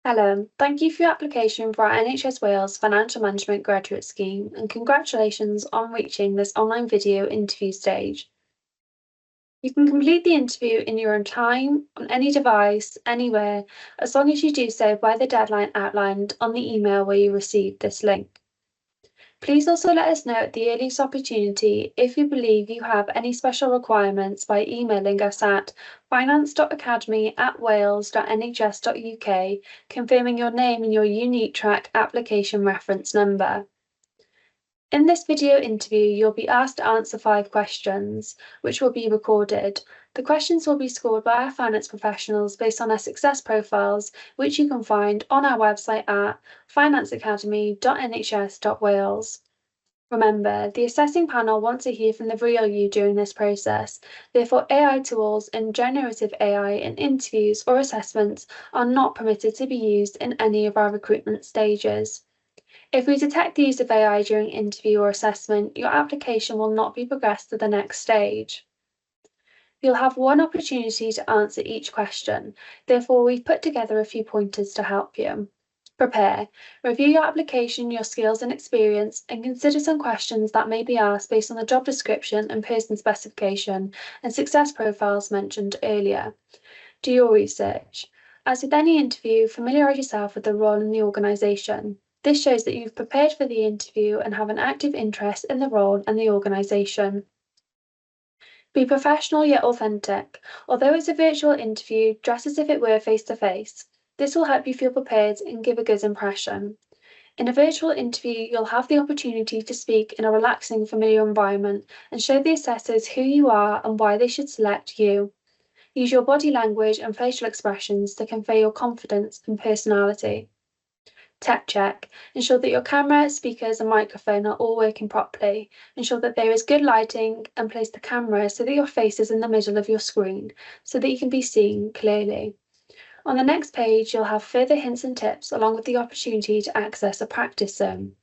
Hello, thank you for your application for our NHS Wales Financial Management Graduate Scheme and congratulations on reaching this online video interview stage. You can complete the interview in your own time, on any device, anywhere, as long as you do so by the deadline outlined on the email where you received this link. Please also let us know at the earliest opportunity if you believe you have any special requirements by emailing us at finance.academy@wales.nhs.uk, confirming your name and your unique track application reference number. In this video interview, you'll be asked to answer 5 questions, which will be recorded. The questions will be scored by our finance professionals based on their success profiles, which you can find on our website at financeacademy.nhs.wales. Remember, the assessing panel wants to hear from the real you during this process. Therefore, AI tools and generative AI in interviews or assessments are not permitted to be used in any of our recruitment stages. If we detect the use of AI during interview or assessment, your application will not be progressed to the next stage. You'll have one opportunity to answer each question. Therefore, we've put together a few pointers to help you. Prepare. Review your application, your skills and experience, and consider some questions that may be asked based on the job description and person specification and success profiles mentioned earlier. Do your research. As with any interview, familiarise yourself with the role in the organisation. This shows that you've prepared for the interview and have an active interest in the role and the organisation. Be professional yet authentic. Although it's a virtual interview, dress as if it were face-to-face. This will help you feel prepared and give a good impression. In a virtual interview, you'll have the opportunity to speak in a relaxing, familiar environment and show the assessors who you are and why they should select you. Use your body language and facial expressions to convey your confidence and personality. Tech check. Ensure that your camera, speakers, and microphone are all working properly. Ensure that there is good lighting and place the camera so that your face is in the middle of your screen so that you can be seen clearly. On the next page, you'll have further hints and tips along with the opportunity to access a practice zone.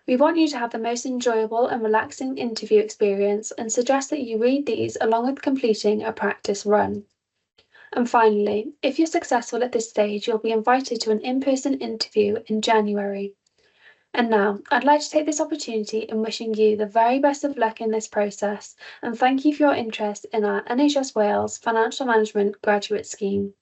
We want you to have the most enjoyable and relaxing interview experience and suggest that you read these along with completing a practice run. And finally, if you're successful at this stage, you'll be invited to an in-person interview in January. And now, I'd like to take this opportunity in wishing you the very best of luck in this process and thank you for your interest in our NHS Wales Financial Management Graduate Scheme.